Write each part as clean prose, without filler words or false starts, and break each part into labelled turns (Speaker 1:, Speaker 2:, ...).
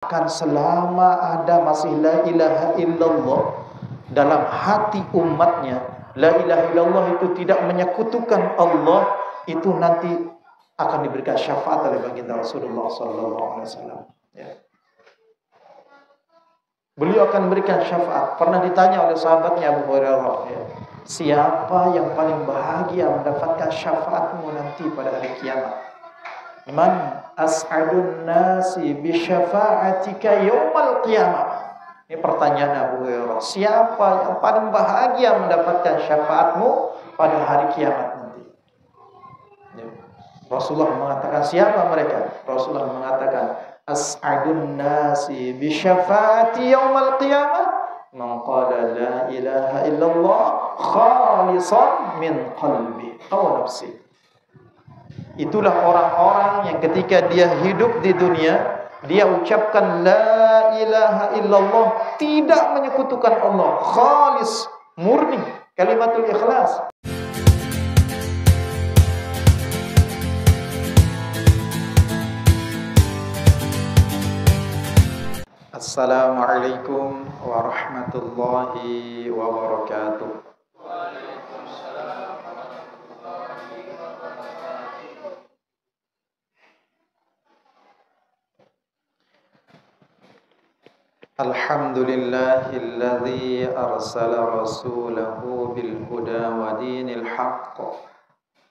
Speaker 1: Akan selama ada masih la ilaha illallah dalam hati umatnya, la ilaha illallah itu tidak menyekutukan Allah, itu nanti akan diberikan syafaat oleh baginda Rasulullah SAW. Ya. Beliau akan memberikan syafaat. Pernah ditanya oleh sahabatnya Abu Hurairah, ya, siapa yang paling bahagia mendapatkan syafaatmu nanti pada hari kiamat? Man as'adun nasi bi syafa'atika yaumal qiyamah. Ini pertanyaan Abu Hurairah. Siapa yang paling bahagia mendapatkan syafaatmu pada hari kiamat nanti? Ya. Rasulullah mengatakan, siapa mereka? Rasulullah mengatakan, as'adun nasi bi syafa'ati yaumal qiyamah man qala la ilaha illallah khalisan min qalbi aw nafsi. Itulah orang-orang yang ketika dia hidup di dunia, dia ucapkan la ilaha illallah, tidak menyekutukan Allah, khalis, murni, kalimatul ikhlas. Assalamualaikum warahmatullahi wabarakatuh. Alhamdulillahilladzi arsala rasulahu bil huda wa dinil haqq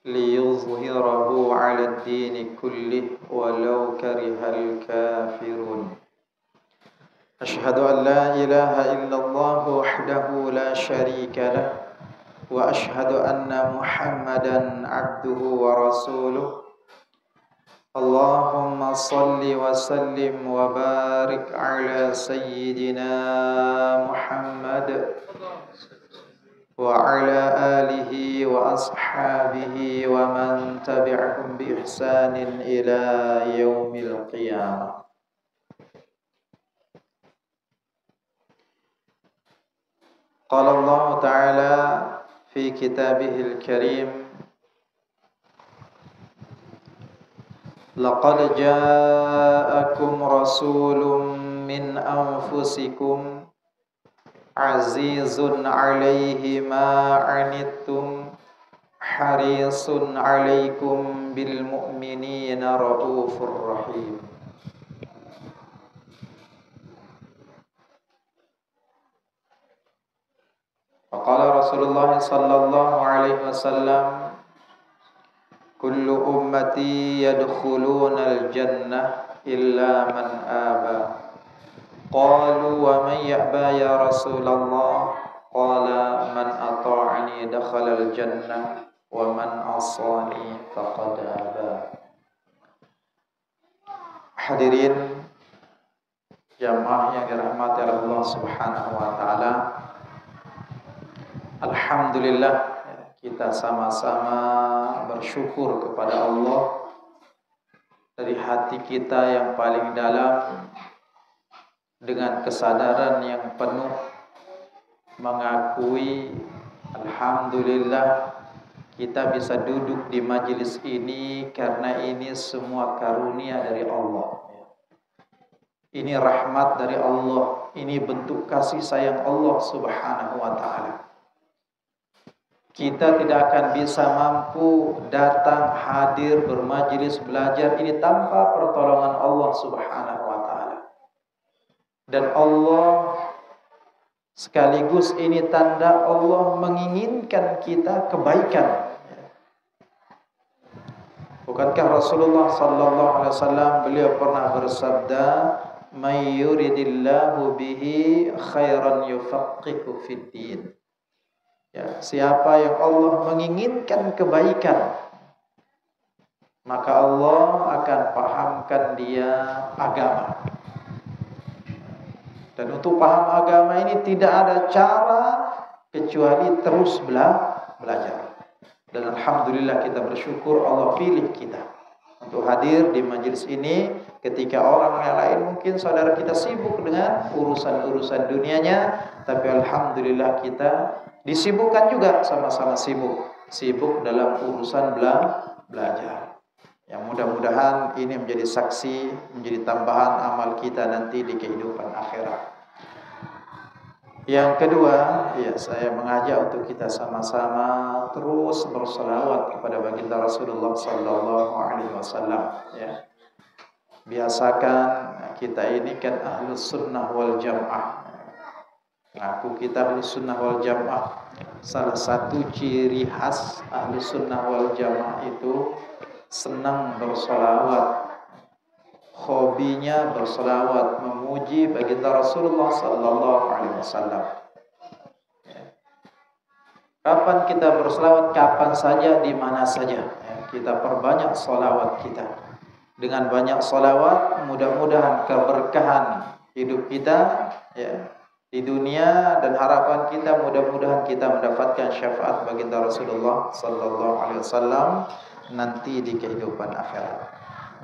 Speaker 1: liyuzhirahu 'alad dini kullih walau karihal kafirun. Asyhadu an la ilaha illallah wahdahu la syarika lah wa asyhadu anna Muhammadan 'abduhu wa rasuluh. Allahumma salli wa sallim wa barik ala sayyidina Muhammad wa ala alihi wa ashabihi wa man tabi'ahum bi ihsanin ila yaumil qiyamah. Qala Allah Ta'ala fi kitabihil karim, laqad ja'akum rasulun min anfusikum azizun 'alaihi ma 'anittum harisun 'alaikum bil mu'minina raufur rahim. Faqala Rasulullah sallallahu alaihi wasallam, kullu ummati yadkhuluna al-jannah illa man aba. Qalu wa man ya'ba ya Rasulullah? Qala man ata'ani dakhala al-jannah wa man asani faqad aba. Hadirin jamaah yang dirahmati oleh Allah Subhanahu wa taala. Alhamdulillah, kita sama-sama bersyukur kepada Allah dari hati kita yang paling dalam, dengan kesadaran yang penuh mengakui alhamdulillah kita bisa duduk di majelis ini karena ini semua karunia dari Allah. Ini rahmat dari Allah, ini bentuk kasih sayang Allah Subhanahu wa taala. Kita tidak akan bisa mampu datang, hadir, bermajelis, belajar ini tanpa pertolongan Allah Subhanahu wa ta'ala. Dan Allah sekaligus ini tanda Allah menginginkan kita kebaikan. Bukankah Rasulullah sallallahu alaihi wasallam beliau pernah bersabda, "May yuridillahu bihi khairan yufaqihu fid din." Ya, siapa yang Allah menginginkan kebaikan, maka Allah akan pahamkan dia agama. Dan untuk paham agama ini tidak ada cara kecuali terus belajar. Dan alhamdulillah kita bersyukur Allah pilih kita untuk hadir di majelis ini ketika orang yang lain mungkin saudara kita sibuk dengan urusan-urusan dunianya, tapi alhamdulillah kita disibukkan juga, sama-sama sibuk dalam urusan belajar. Yang mudah-mudahan ini menjadi saksi, menjadi tambahan amal kita nanti di kehidupan akhirat. Yang kedua, ya saya mengajak untuk kita sama-sama terus berselawat kepada baginda Rasulullah sallallahu alaihi wasallam, ya. Biasakan, kita ini kan ahlus sunnah wal jamaah. Ngaku kita ahlus sunnah wal jamaah. Salah satu ciri khas ahlus sunnah wal jamaah itu senang bersolawat, hobinya bersolawat, memuji baginda Rasulullah sallallahu alaihi wasallam. Kapan kita bersolawat? Kapan saja, di mana saja. Kita perbanyak solawat kita. Dengan banyak solawat, mudah-mudahan keberkahan hidup kita, ya, di dunia, dan harapan kita mudah-mudahan kita mendapatkan syafaat baginda Rasulullah sallallahu alaihi wasallam nanti di kehidupan akhirat.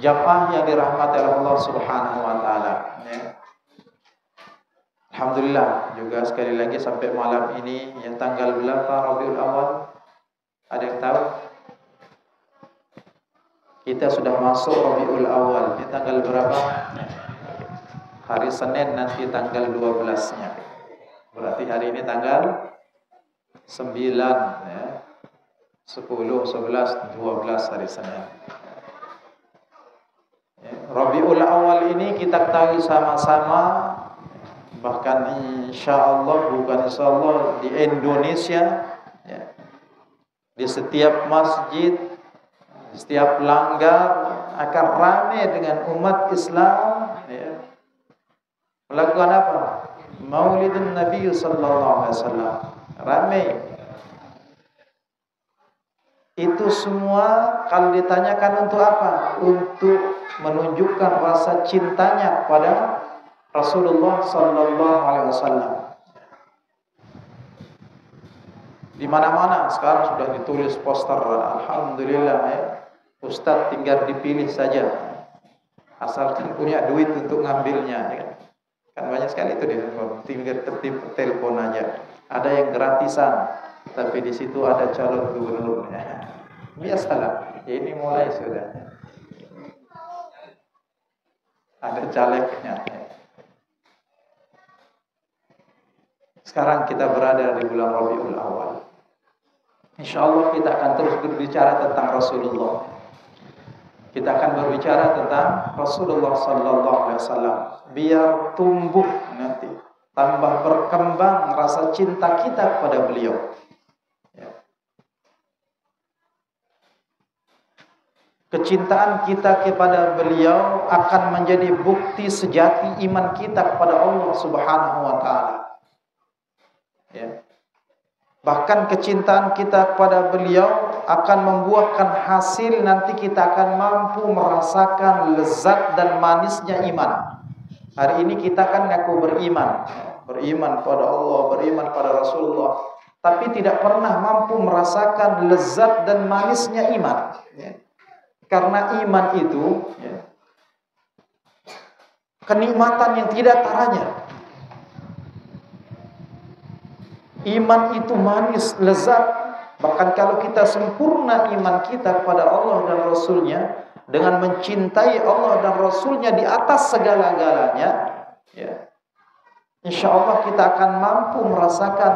Speaker 1: Jamaah yang dirahmati oleh Allah Subhanahu wa taala, ya. Alhamdulillah juga sekali lagi sampai malam ini yang tanggal berapa Rabiul Awal? Ada yang tahu? Kita sudah masuk Rabiul Awal. Ini tanggal berapa? Hari Senin nanti tanggal 12-nya. Berarti hari ini tanggal 9, ya. 10, 11, 12 hari Senin. Rabiul Awal ini kita ketahui sama-sama, bahkan insyaallah, bukan insyaallah, di Indonesia, ya, di setiap masjid, di setiap langgar akan ramai dengan umat Islam, ya, melakukan apa? Maulidun Nabi sallallahu alaihi wasallam. Ramai. Itu semua kalau ditanyakan untuk apa? Untuk menunjukkan rasa cintanya kepada Rasulullah sallallahu alaihi wasallam. Di mana-mana sekarang sudah ditulis poster, alhamdulillah, ya. Ustaz tinggal dipilih saja, asalkan punya duit untuk ngambilnya, ya. Kan banyak sekali itu, tinggal tertib telepon aja. Ada yang gratisan, tapi di situ ada calon gubernurnya. Biasalah, ya, ini mulai sudah. Ada calegnya. Sekarang kita berada di bulan Rabiul Awal. Insyaallah kita akan terus berbicara tentang Rasulullah. Kita akan berbicara tentang Rasulullah sallallahu alaihi wasallam, biar tumbuh nanti, tambah berkembang rasa cinta kita kepada beliau. Ya. Kecintaan kita kepada beliau akan menjadi bukti sejati iman kita kepada Allah Subhanahu wa taala. Ya. Bahkan kecintaan kita kepada beliau akan membuahkan hasil, nanti kita akan mampu merasakan lezat dan manisnya iman. Hari ini kita kan ngaku beriman, beriman pada Allah, beriman pada Rasulullah, tapi tidak pernah mampu merasakan lezat dan manisnya iman, ya. Karena iman itu, ya, kenikmatan yang tidak taranya. Iman itu manis, lezat. Bahkan kalau kita sempurna iman kita kepada Allah dan Rasulnya, dengan mencintai Allah dan Rasulnya di atas segala-galanya, ya, insya Allah kita akan mampu merasakan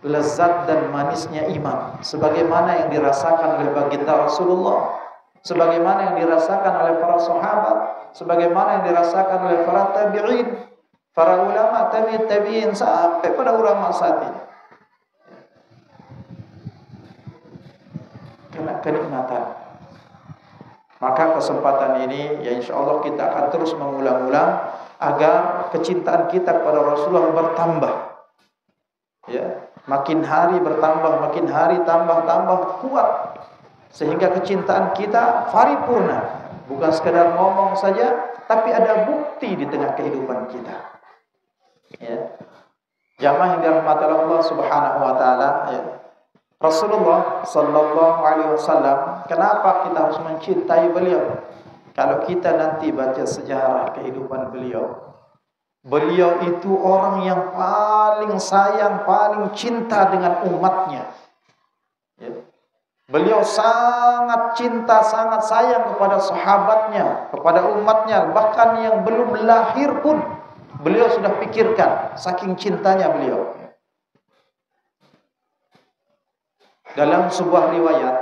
Speaker 1: lezat dan manisnya iman, sebagaimana yang dirasakan oleh baginda Rasulullah, sebagaimana yang dirasakan oleh para sahabat, sebagaimana yang dirasakan oleh para tabi'in, para ulama tabi'in, sampai pada ulama saat ini. Kenikmatan. Maka kesempatan ini, ya, insya Allah kita akan terus mengulang-ulang agar kecintaan kita kepada Rasulullah bertambah, ya, makin hari bertambah, makin hari tambah kuat, sehingga kecintaan kita paripurna, bukan sekedar ngomong saja, tapi ada bukti di tengah kehidupan kita, ya. Jamaah yang dirahmati Allah Subhanahu wa taala, ya. Rasulullah sallallahu alaihi wasallam, kenapa kita harus mencintai beliau? Kalau kita nanti baca sejarah kehidupan beliau, beliau itu orang yang paling sayang, paling cinta dengan umatnya, ya. Beliau sangat cinta, sangat sayang kepada sahabatnya, kepada umatnya, bahkan yang belum lahir pun beliau sudah pikirkan, saking cintanya beliau. Dalam sebuah riwayat,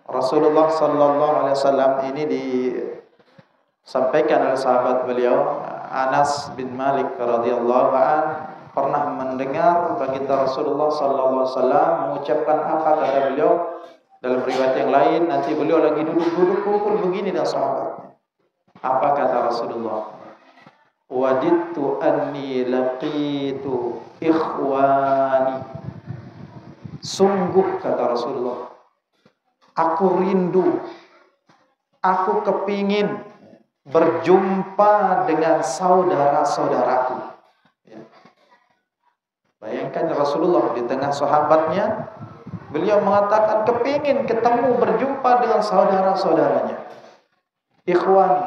Speaker 1: Rasulullah sallallahu alaihi wasallam ini disampaikan oleh sahabat beliau Anas bin Malik radhiyallahu an, pernah mendengar baginda Rasulullah sallallahu alaihi wasallam mengucapkan apa kata beliau. Dalam riwayat yang lain, nanti beliau lagi duduk-duduk kumpul begini dengan sahabatnya. Apa kata Rasulullah? Wadidtu anni laqitu ikhwani. Sungguh kata Rasulullah, aku rindu, aku kepingin berjumpa dengan saudara-saudaraku. Ya. Bayangkan Rasulullah di tengah sahabatnya, beliau mengatakan kepingin ketemu berjumpa dengan saudara-saudaranya. Ikhwani.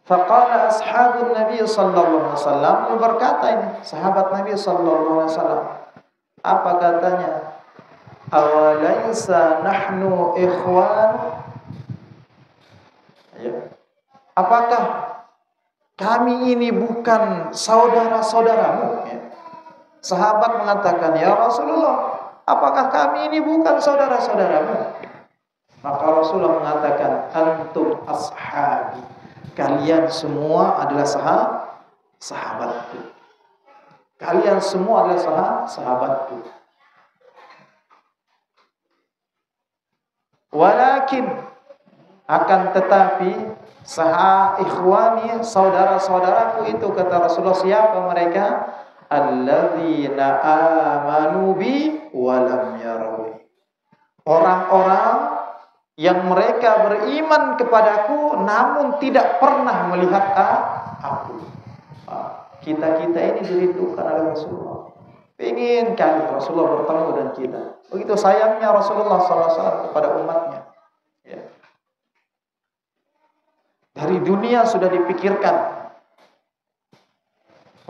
Speaker 1: Faqala ashabun Nabi sallallahu alaihi wasallam, berkata ini sahabat Nabi sallallahu alaihi wasallam. Apa katanya? Awalaysa nahnu ikhwan? Ya. Apakah kami ini bukan saudara-saudaramu? Ya. Sahabat mengatakan, ya Rasulullah, apakah kami ini bukan saudara-saudaramu? Maka Rasulullah mengatakan, antum ashabi. Kalian semua adalah sahabatku. Kalian semua adalah sahabatku. Walakin, akan tetapi, ikhwani, saudara-saudaraku itu, kata Rasulullah, siapa mereka? Alladzina amanu bi walam yarawni. Orang-orang yang mereka beriman kepadaku namun tidak pernah melihat aku. Kita-kita ini dirindukan oleh Rasulullah. Ingin kali Rasulullah bertemu dengan kita. Begitu sayangnya Rasulullah SAW kepada umatnya. Ya. Dari dunia sudah dipikirkan,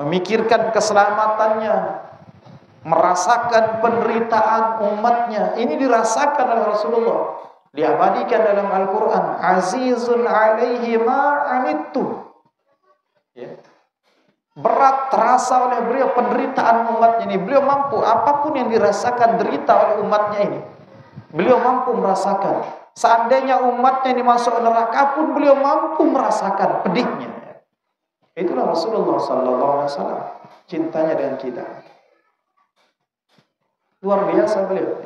Speaker 1: memikirkan keselamatannya, merasakan penderitaan umatnya. Ini dirasakan oleh Rasulullah. Diabadikan dalam Al-Quran. Azizun alaihi ma'anittum. Ya. Berat terasa oleh beliau penderitaan umatnya ini. Beliau mampu apapun yang dirasakan derita oleh umatnya ini, beliau mampu merasakan. Seandainya umatnya ini masuk neraka pun beliau mampu merasakan pedihnya. Itulah Rasulullah sallallahu alaihi wasallam, cintanya dengan kita. Luar biasa beliau.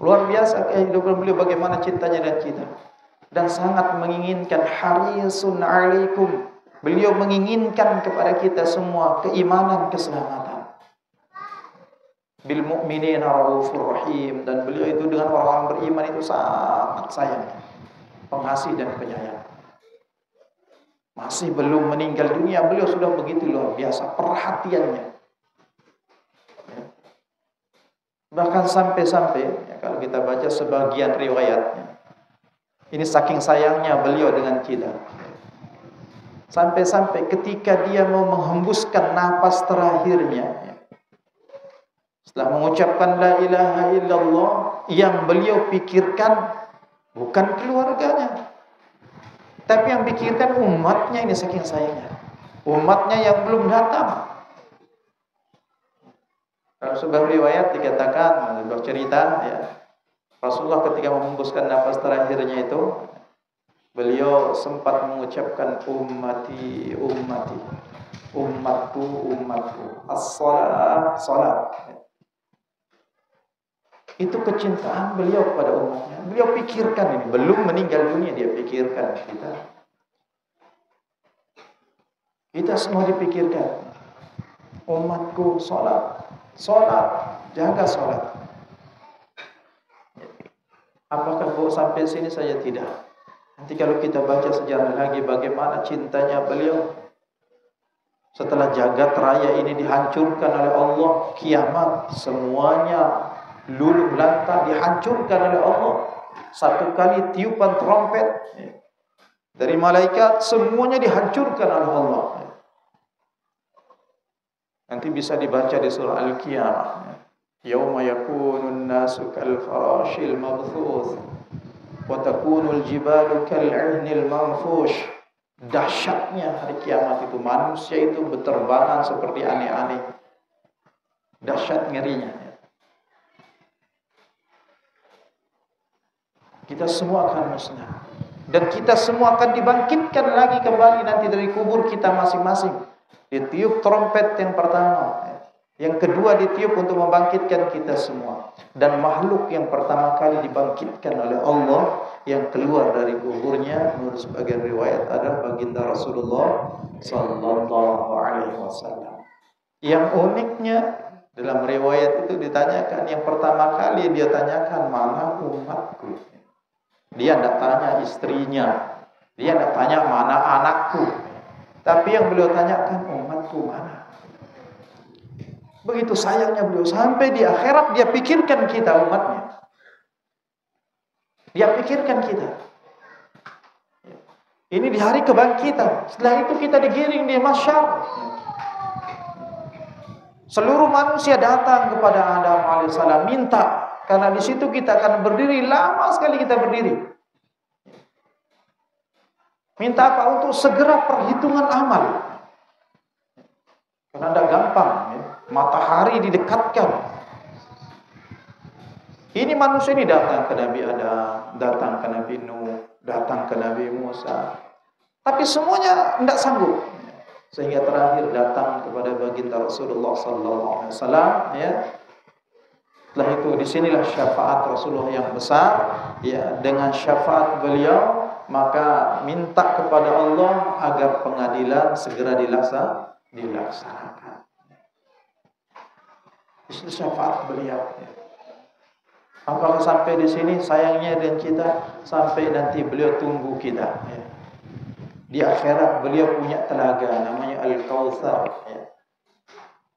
Speaker 1: Luar biasa kehidupan beliau, bagaimana cintanya dengan kita. Dan sangat menginginkan, harisun alaikum. Beliau menginginkan kepada kita semua keimanan, keselamatan. Bil mu'minina raufur rahim. Dan beliau itu dengan orang-orang beriman itu sangat sayang, pengasih dan penyayang. Masih belum meninggal dunia, beliau sudah begitu luar biasa perhatiannya. Bahkan sampai-sampai, ya, kalau kita baca sebagian riwayatnya, ini saking sayangnya beliau dengan kita. Sampai-sampai ketika dia mau menghembuskan napas terakhirnya, setelah mengucapkan la ilaha illallah, yang beliau pikirkan bukan keluarganya, tapi yang pikirkan umatnya ini, saking sayangnya. Umatnya yang belum datang. Dalam sebuah riwayat dikatakan, sebuah cerita, ya, Rasulullah ketika menghembuskan napas terakhirnya itu, beliau sempat mengucapkan ummati, ummati, umatku, umatku, as-salat, salat. Itu kecintaan beliau kepada umatnya. Beliau pikirkan ini, belum meninggal dunia dia pikirkan kita. Kita semua dipikirkan. Umatku, salat, salat, jaga salat. Apakah baru sampai sini saja? Tidak. Nanti kalau kita baca sejarah lagi bagaimana cintanya beliau. Setelah jagat raya ini dihancurkan oleh Allah, kiamat semuanya luluh lantak dihancurkan oleh Allah. Satu kali tiupan trompet dari malaikat, semuanya dihancurkan oleh Allah. Nanti bisa dibaca di surah Al-Qiyamah. Yauma yakunun nasu kal farashil mabthuth wa takunul jibalu kal 'ihnil manfush. Dahsyatnya hari kiamat itu, manusia itu berterbangan seperti aneh-aneh. Dahsyat ngerinya. Kita semua akan musnah. Dan kita semua akan dibangkitkan lagi kembali nanti dari kubur kita masing-masing. Ditiup trompet yang pertama. Yang kedua ditiup untuk membangkitkan kita semua. Dan makhluk yang pertama kali dibangkitkan oleh Allah yang keluar dari kuburnya, menurut sebagian riwayat adalah baginda Rasulullah sallallahu alaihi wasallam. Yang uniknya dalam riwayat itu ditanyakan, yang pertama kali dia tanyakan, mana umatku? Dia tidak tanya istrinya, dia tidak tanya mana anakku, tapi yang beliau tanyakan, umatku mana? Begitu sayangnya beliau, sampai di akhirat dia pikirkan kita umatnya. Dia pikirkan kita. Ini di hari kebangkitan. Setelah itu kita digiring di mahsyar. Seluruh manusia datang kepada Adam alaihissalam minta, karena di situ kita akan berdiri, lama sekali kita berdiri. Minta apa? Untuk segera perhitungan amal. Karena tidak gampang, ya. Matahari didekatkan. Ini manusia ini datang ke Nabi Adam, datang ke Nabi Nuh, datang ke Nabi Musa, tapi semuanya tidak sanggup. Sehingga terakhir datang kepada baginda Rasulullah sallallahu alaihi wasallam, ya. Setelah itu disinilah syafaat Rasulullah yang besar, ya. Dengan syafaat beliau maka minta kepada Allah agar pengadilan segera dilaksanakan. Itu syafaat beliau. Apakah sampai di sini? Sayangnya dan kita sampai nanti beliau tunggu kita. Ya. Di akhirat beliau punya telaga namanya Al-Kautsar. Ya.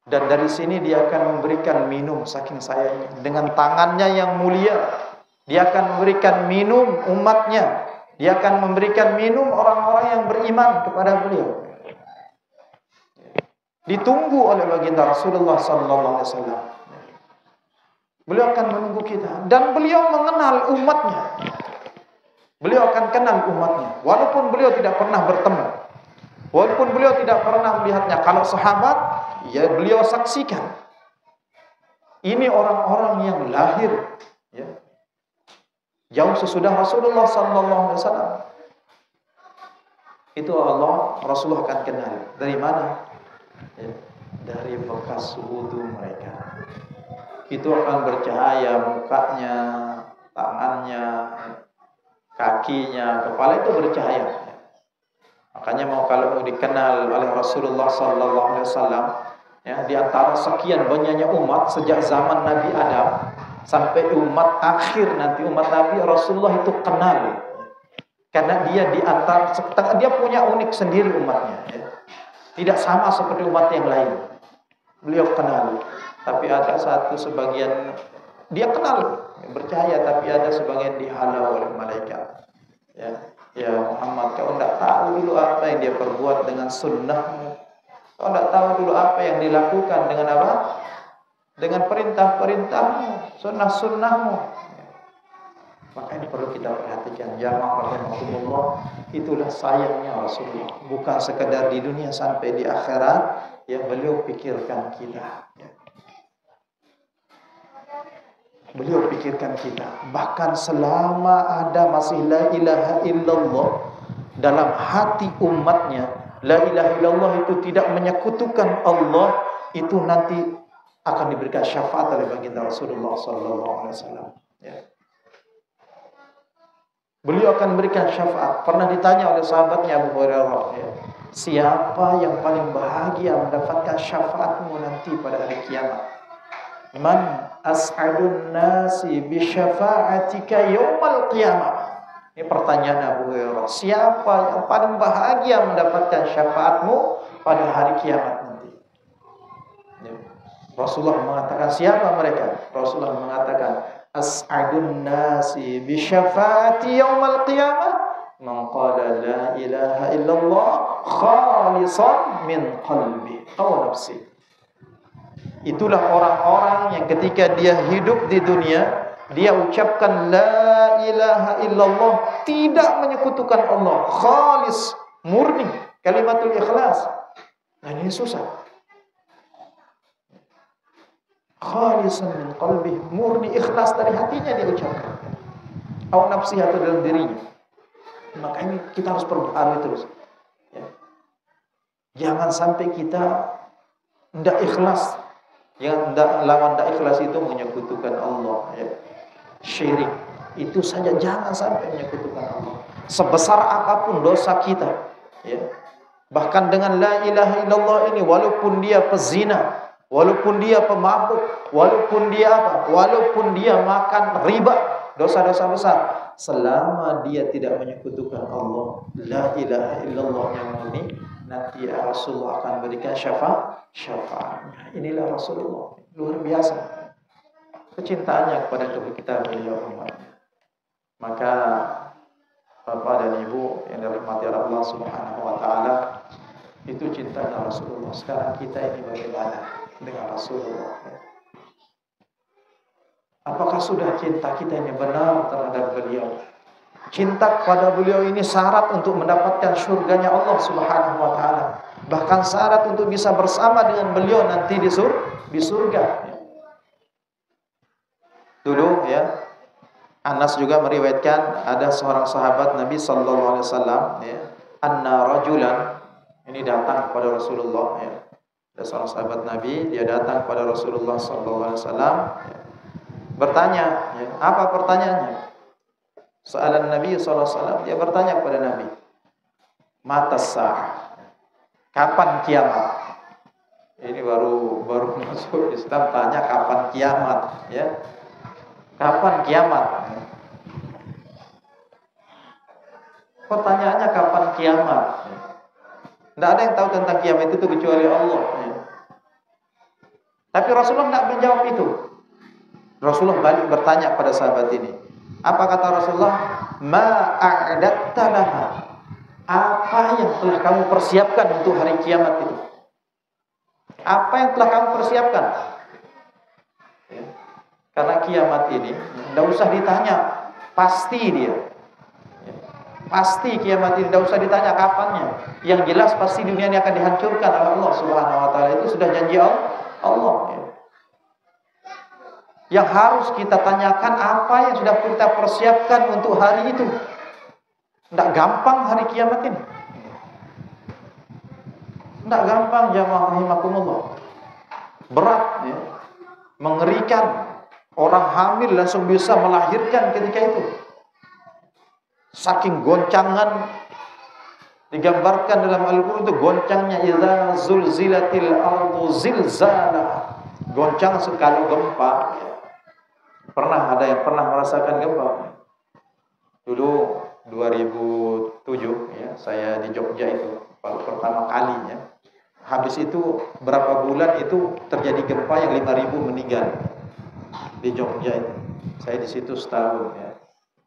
Speaker 1: Dan dari sini dia akan memberikan minum, saking sayangnya, dengan tangannya yang mulia. Dia akan memberikan minum umatnya. Dia akan memberikan minum orang-orang yang beriman kepada beliau. Ditunggu oleh baginda Rasulullah sallallahu alaihi wasallam. Beliau akan menunggu kita dan beliau mengenal umatnya. Beliau akan kenal umatnya walaupun beliau tidak pernah bertemu. Walaupun beliau tidak pernah melihatnya. Kalau sahabat, ya beliau saksikan. Ini orang-orang yang lahir, ya, jauh sesudah Rasulullah sallallahu alaihi wasallam. Itu Rasulullah akan kenal. Dari mana? Ya, dari bekas wudu mereka. Itu akan bercahaya mukanya, tangannya, kakinya, kepala itu bercahaya. Makanya kalau mau dikenal oleh Rasulullah sallallahu alaihi wasallam, ya, di antara sekian banyaknya umat sejak zaman Nabi Adam sampai umat akhir nanti umat Nabi, Rasulullah itu kenal. Karena dia di antara, dia punya unik sendiri umatnya, ya. Tidak sama seperti umat yang lain. Beliau kenal. Tapi ada sebagian dia kenal, bercahaya, tapi ada sebagian dihalau oleh malaikat. Ya Muhammad, kau tidak tahu dulu apa yang dia perbuat dengan sunnahmu. Kau tidak tahu dulu apa yang dilakukan dengan apa? Dengan perintah-perintahmu, sunnah-sunnahmu. Maka ini perlu kita perhatikan. Ya rahmatullah, itulah sayangnya Rasulullah. Bukan sekedar di dunia, sampai di akhirat, ya beliau pikirkan kita. Ya. Beliau pikirkan kita. Bahkan selama ada masih la ilaha illallah dalam hati umatnya, la ilaha illallah itu tidak menyekutukan Allah, itu nanti akan diberikan syafaat oleh baginda Rasulullah sallallahu alaihi wasallam. Ya. Beliau akan berikan syafaat. Pernah ditanya oleh sahabatnya Abu Hurairah, ya, siapa yang paling bahagia mendapatkan syafaatmu nanti pada hari kiamat? Man as'adun nasi bi syafa'atika yaumal qiyamah. Ini pertanyaan Abu Hurairah. Siapa yang paling bahagia mendapatkan syafaatmu pada hari kiamat nanti? Ya. Rasulullah mengatakan, siapa mereka? Rasulullah mengatakan, as'adun nasi bi syafa'ati yaumal qiyamah man qala la ilaha illallah khalisan min qalbi aw nafsi. Itulah orang-orang yang ketika dia hidup di dunia, dia ucapkan la ilaha illallah, tidak menyekutukan Allah, khalis, murni, kalimatul ikhlas. Nah, ini susah. Khalisan min qalbih, murni ikhlas dari hatinya dia ucapkan. Au nafsi atau dalam dirinya. Maka ini kita harus perbaharui terus. Ya. Jangan sampai kita tidak ikhlas. Yang lawan tidak ikhlas itu menyekutukan Allah. Ya. Syirik itu saja jangan sampai menyekutukan Allah. Sebesar apapun dosa kita, ya. Bahkan dengan la ilaha illallah ini, walaupun dia pezina, walaupun dia pemabuk, walaupun dia apa, walaupun dia makan riba, dosa-dosa besar, selama dia tidak menyekutukan Allah, la ilaha illallah yang ini, nanti Rasulullah akan berikan syafaatnya. Inilah Rasulullah, luar biasa kecintaannya kepada kita beliau umatnya. Maka Bapak dan Ibu yang dirahmati Allah Subhanahu wa taala, itu cintanya Rasulullah. Sekarang kita ini bagaimana dengan Rasulullah? Apakah sudah cinta kita ini benar terhadap beliau? Cinta kepada beliau ini syarat untuk mendapatkan surganya Allah Subhanahu wa taala. Bahkan syarat untuk bisa bersama dengan beliau nanti di surga. Dulu ya, Anas juga meriwayatkan ada seorang sahabat Nabi sallallahu alaihi wasallam, ya, anna rajulan, ini datang kepada Rasulullah, ya. Ada seorang sahabat Nabi, dia datang kepada Rasulullah sallallahu alaihi wasallam, ya. Bertanya, ya, apa pertanyaannya? Soalan Nabi sallallahu alaihi wasallam, dia bertanya kepada Nabi, matas sa'ah, kapan kiamat? Ini baru masuk Islam, tanya kapan kiamat, ya. Kapan kiamat? Pertanyaannya kapan kiamat? Tidak ada yang tahu tentang kiamat itu kecuali Allah. Tapi Rasulullah tidak menjawab itu. Rasulullah balik bertanya kepada sahabat ini. Apa kata Rasulullah? Ma a'datta laha. Apa yang telah kamu persiapkan untuk hari kiamat itu? Apa yang telah kamu persiapkan? Ya. Karena kiamat ini tidak usah ditanya, pasti dia. Pasti kiamat ini tidak usah ditanya kapannya. Yang jelas pasti dunia ini akan dihancurkan oleh Allah Subhanahu wa taala. Itu sudah janji Allah. Yang harus kita tanyakan apa yang sudah kita persiapkan untuk hari itu. Tidak gampang hari kiamat ini. Tidak gampang, jamaah rahimakumullah. Berat, ya. Mengerikan. Orang hamil langsung bisa melahirkan ketika itu. Saking goncangan, digambarkan dalam Al-Quran itu goncangnya, idza zulzilatil ardu zilzala. Goncang sekali gempa. Pernah ada yang pernah merasakan gempa? Dulu 2007 ya, saya di Jogja itu baru pertama kalinya. Habis itu berapa bulan itu terjadi gempa yang 5.000 meninggal di Jogja itu. Saya di situ setahun ya.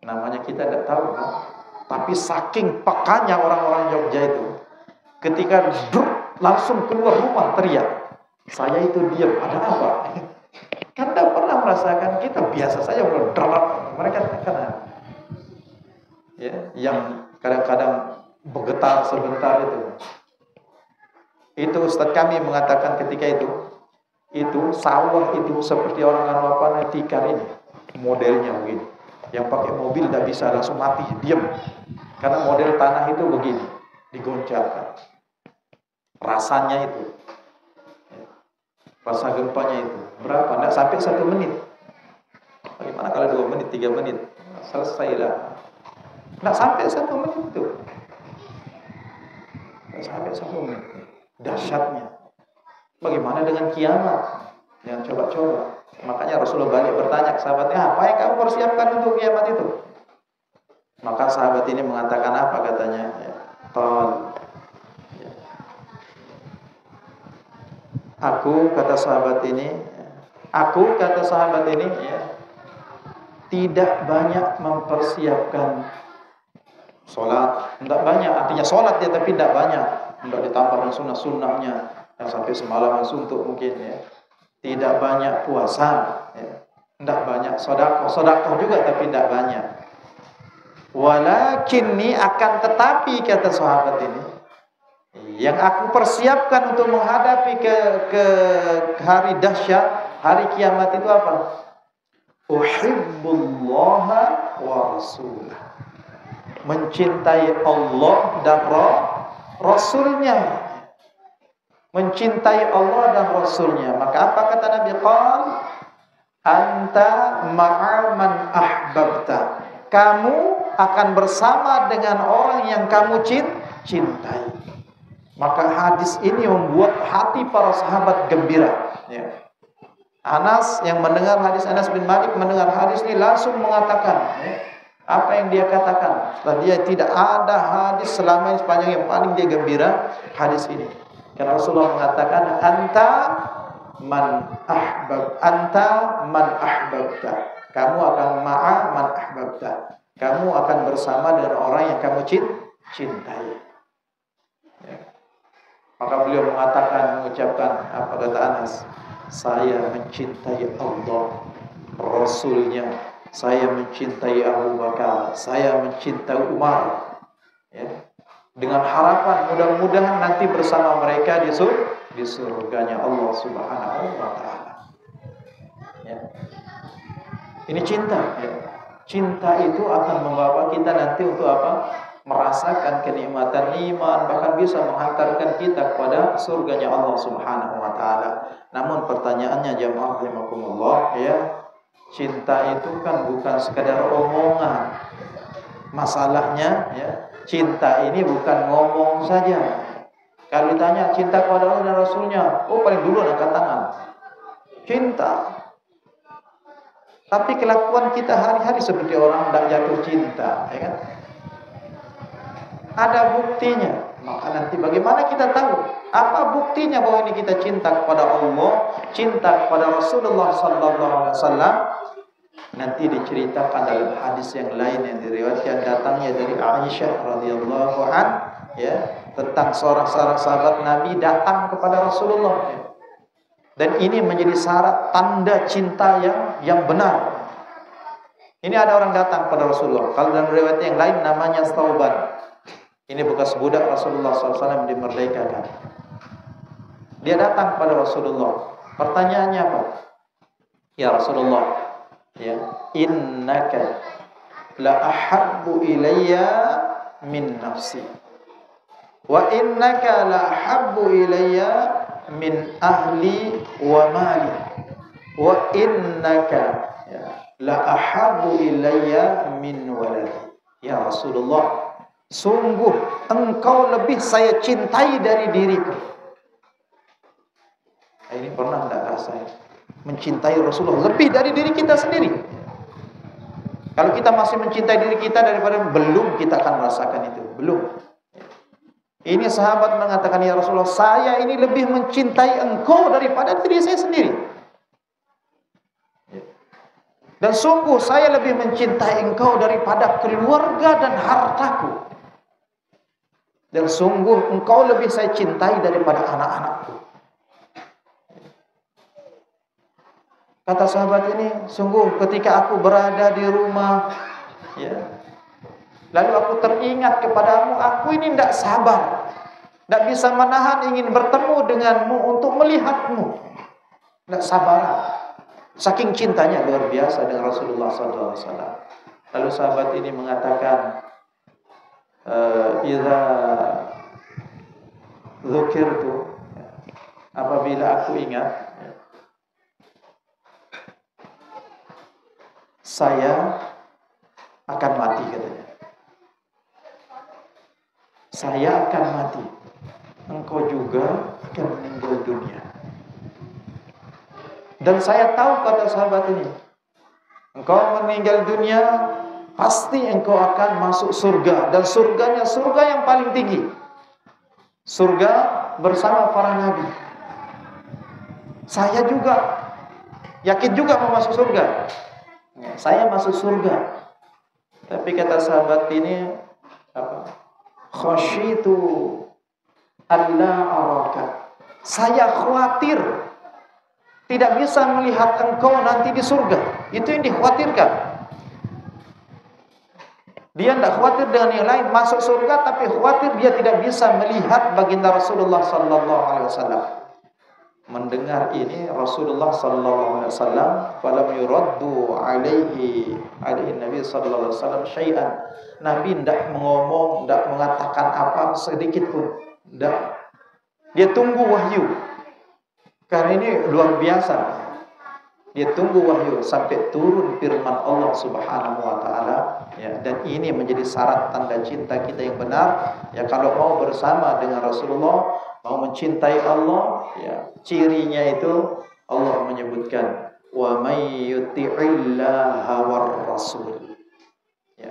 Speaker 1: Namanya kita tidak tahu kan? Tapi saking pekanya orang-orang Jogja itu, ketika langsung keluar rumah teriak. Saya itu diam, ada apa? Kan tidak pernah merasakan, kita biasa saja berderak. Mereka terkena. Ya, yang kadang-kadang bergetar sebentar itu. Itu Ustaz kami mengatakan ketika itu sawah itu seperti orang apa tikar ini, modelnya begini. Yang pakai mobil tidak bisa langsung mati, diam. Karena model tanah itu begini, digoncangkan. Rasanya itu, rasa gempanya itu berapa? Tidak sampai 1 menit. Bagaimana kalau 2 menit, 3 menit, selesailah. Tidak sampai 1 menit itu. Tidak sampai 1 menit. Dahsyatnya. Bagaimana dengan kiamat? Yang coba-coba. Makanya Rasulullah balik bertanya ke sahabatnya, apa yang kamu persiapkan untuk kiamat itu? Maka sahabat ini mengatakan apa katanya? Tol. Aku kata sahabat ini ya, tidak banyak mempersiapkan sholat. Tidak banyak, artinya sholat dia tapi tidak banyak. Tidak ditambah dengan sunnah-sunnahnya yang sampai semalaman suntuk mungkin ya. tidak banyak puasa, ya. Tidak banyak sedekah juga tapi tidak banyak. Walakinni, akan tetapi, kata sahabat ini, yang aku persiapkan untuk menghadapi ke hari dahsyat, hari kiamat itu apa? Uhibbullaha wa rasulah. Mencintai Allah dan Rasulnya. Mencintai Allah dan Rasulnya. Maka apa kata Nabi? Qal anta ma'a man ahbabta. Kamu akan bersama dengan orang yang kamu cintai. Maka hadis ini membuat hati para sahabat gembira, ya. Anas yang mendengar hadis, Anas bin Malik mendengar hadis ini langsung mengatakan, ya, apa yang dia katakan. Setelah dia tidak ada hadis selama ini sepanjang yang paling dia gembira hadis ini. Karena Rasulullah mengatakan, anta man ahbabta. Kamu akan ma'a man ahbabta. Kamu akan bersama dengan orang yang kamu cintai. Ya. Maka beliau mengucapkan apa kata Anas? Saya mencintai Allah, Rasulnya. Saya mencintai Abu Bakar. Saya mencintai Umar. Ya. Dengan harapan mudah-mudahan nanti bersama mereka di surganya Allah Subhanahu wa taala. Ya. Ini cinta, ya. Cinta itu akan membawa kita nanti untuk apa? Merasakan kenikmatan iman, bahkan bisa menghantarkan kita kepada surganya Allah Subhanahu wa taala. Namun pertanyaannya jamaah rahimakumullah, ya, cinta itu kan bukan sekadar omongan. Masalahnya, ya, cinta ini bukan ngomong saja. Kalau ditanya cinta kepada Allah dan Rasulnya, oh paling dulu angkat tangan. Cinta. Tapi kelakuan kita hari-hari seperti orang tidak jatuh cinta, ya kan? Ada buktinya. Maka nanti bagaimana kita tahu apa buktinya bahwa ini kita cinta kepada Allah, cinta kepada Rasulullah sallallahu alaihi wasallam? Nanti diceritakan dalam hadis yang lain yang diriwayatkan datangnya dari Aisyah radhiyallahu an, ya, tentang seorang sahabat Nabi datang kepada Rasulullah, ya. Dan ini menjadi syarat tanda cinta yang benar. Ini ada orang datang kepada Rasulullah. Kalau dalam riwayat yang lain namanya Thauban. Ini bekas budak Rasulullah SAW dimerdekakan. Dia datang kepada Rasulullah. Pertanyaannya apa? Ya Rasulullah, ya, innaka la ahabbu ilayya min nafsi wa innaka la ahabbu ilayya min ahli wa mali wa innaka, ya, la ahabbu ilayya min waladi. Ya Rasulullah, sungguh engkau lebih saya cintai dari diriku. Ini pernah tidak rasanya mencintai Rasulullah lebih dari diri kita sendiri? Kalau kita masih mencintai diri kita daripada, belum kita akan merasakan itu. Belum. Ini sahabat mengatakan, ya Rasulullah, saya ini lebih mencintai engkau daripada diri saya sendiri. Dan sungguh saya lebih mencintai engkau daripada keluarga dan hartaku. Dan sungguh engkau lebih saya cintai daripada anak-anakku. Kata sahabat ini, sungguh ketika aku berada di rumah, ya, lalu aku teringat kepadamu, aku ini tidak sabar, tidak bisa menahan ingin bertemu denganmu untuk melihatmu. Tidak sabar. Saking cintanya luar biasa dengan Rasulullah SAW. Lalu sahabat ini mengatakan, idza dzukirtu, apabila aku ingat, saya akan mati, katanya. Saya akan mati. Engkau juga akan meninggal dunia. Dan saya tahu, kata sahabat ini, engkau meninggal dunia, pasti engkau akan masuk surga. Dan surganya surga yang paling tinggi. Surga bersama para nabi. Saya juga yakin juga mau masuk surga. Saya masuk surga. Tapi kata sahabat ini, apa? Khasyitu alla araka. Saya khawatir tidak bisa melihat engkau nanti di surga. Itu yang dikhawatirkan. Dia tidak khawatir dengan yang lain masuk surga, tapi khawatir dia tidak bisa melihat baginda Rasulullah sallallahu alaihi wasallam. Mendengar ini Rasulullah sallallahu alaihi wasallam, falam yuraddu alaihi Nabi sallallahu alaihi wasallam syai'an. Nabi tidak mengomong, tidak mengatakan apa sedikit pun. Tidak. Dia tunggu wahyu. Karena ini luar biasa. Dia tunggu wahyu sampai turun firman Allah Subhanahu wa taala, ya, dan ini menjadi syarat tanda cinta kita yang benar. Ya, kalau mau bersama dengan Rasulullah, mau mencintai Allah, ya, cirinya itu Allah menyebutkan wa may yuti'illaha war rasul. Ya,